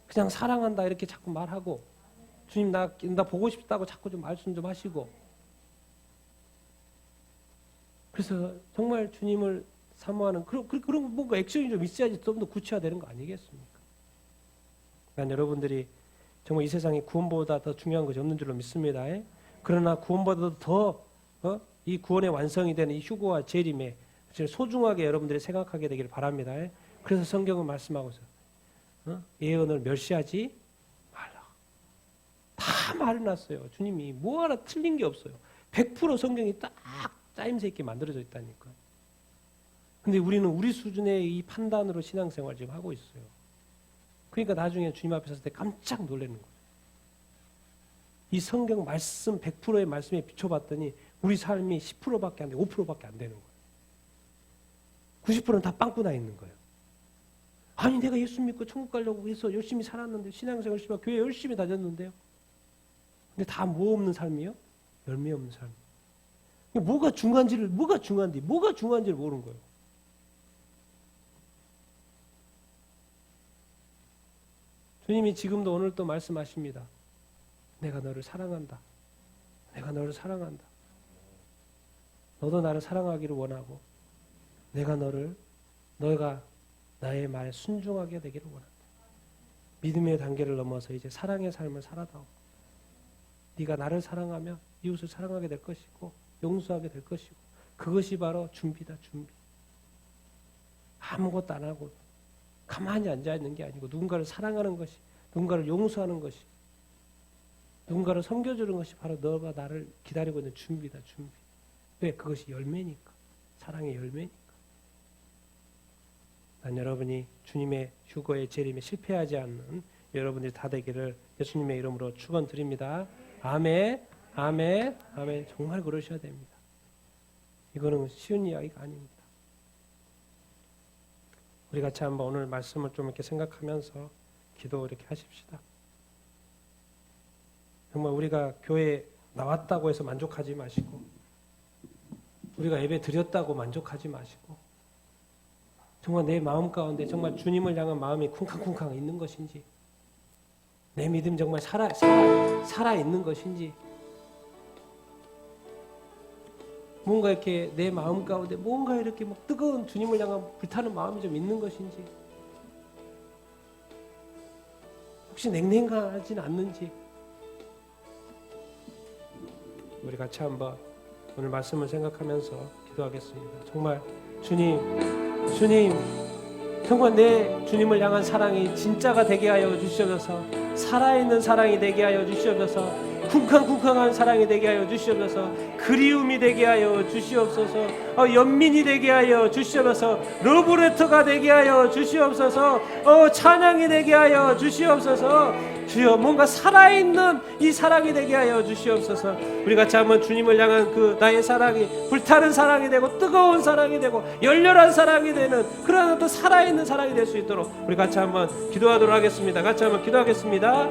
그냥 사랑한다 이렇게 자꾸 말하고 주님 나 보고 싶다고 자꾸 좀 말씀 좀 하시고 그래서 정말 주님을 사모하는 그런 뭔가 액션이 좀 있어야지 좀 더 구체화되는 거 아니겠습니까? 난 여러분들이 정말 이 세상에 구원보다 더 중요한 것이 없는 줄로 믿습니다. 그러나 구원보다도 더 이 구원의 완성이 되는 이 휴거와 재림에 소중하게 여러분들이 생각하게 되기를 바랍니다. 그래서 성경은 말씀하고 있어요. 예언을 멸시하지 말라. 다 말해놨어요. 주님이 뭐 하나 틀린 게 없어요. 100% 성경이 딱 짜임새 있게 만들어져 있다니까. 근데 우리는 우리 수준의 이 판단으로 신앙생활 지금 하고 있어요. 그러니까 나중에 주님 앞에 섰을 때 깜짝 놀라는 거예요. 이 성경 말씀 100%의 말씀에 비춰봤더니 우리 삶이 10%밖에 안 돼, 5%밖에 안 되는 거예요. 90%는 다 빵꾸 나 있는 거예요. 아니 내가 예수 믿고 천국 가려고 해서 열심히 살았는데 신앙생활 열심히 하고 교회 열심히 다녔는데요. 근데 다 뭐 없는 삶이요? 열매 없는 삶. 뭐가 중요한지 중요한지를 모르는 거예요. 주님이 지금도 오늘 또 말씀하십니다. 내가 너를 사랑한다. 내가 너를 사랑한다. 너도 나를 사랑하기를 원하고 너가 나의 말에 순종하게 되기를 원한다. 믿음의 단계를 넘어서 이제 사랑의 삶을 살아다오. 네가 나를 사랑하면 이웃을 사랑하게 될 것이고 용서하게 될 것이고 그것이 바로 준비다. 준비. 아무것도 안 하고 가만히 앉아있는 게 아니고 누군가를 사랑하는 것이 누군가를 용서하는 것이 누군가를 섬겨주는 것이 바로 너가 나를 기다리고 있는 준비다. 준비. 왜? 그것이 열매니까. 사랑의 열매니까. 난 여러분이 주님의 휴거의 재림에 실패하지 않는 여러분들이 다 되기를 예수님의 이름으로 축원드립니다. 아멘. 아멘. 아멘. 정말 그러셔야 됩니다. 이거는 쉬운 이야기가 아닙니다. 우리 같이 한번 오늘 말씀을 좀 이렇게 생각하면서 기도 이렇게 하십시다. 정말 우리가 교회에 나왔다고 해서 만족하지 마시고 우리가 예배 드렸다고 만족하지 마시고 정말 내 마음 가운데 정말 주님을 향한 마음이 쿵쾅쿵쾅 있는 것인지 내 믿음 정말 살아있는 것인지 뭔가 이렇게 내 마음 가운데 뭔가 이렇게 막 뜨거운 주님을 향한 불타는 마음이 좀 있는 것인지 혹시 냉랭하진 않는지 우리 같이 한번 오늘 말씀을 생각하면서 기도하겠습니다. 정말 주님 정말 내 주님을 향한 사랑이 진짜가 되게 하여 주시옵소서. 살아있는 사랑이 되게 하여 주시옵소서. 쿵쾅쿵쾅한 사랑이 되게 하여 주시옵소서. 그리움이 되게 하여 주시옵소서. 연민이 되게 하여 주시옵소서. 러브레터가 되게 하여 주시옵소서. 찬양이 되게 하여 주시옵소서. 주여 뭔가 살아있는 이 사랑이 되게 하여 주시옵소서. 우리 같이 한번 주님을 향한 그 나의 사랑이 불타는 사랑이 되고 뜨거운 사랑이 되고 열렬한 사랑이 되는 그런 또 살아있는 사랑이 될 수 있도록 우리 같이 한번 기도하도록 하겠습니다. 같이 한번 기도하겠습니다.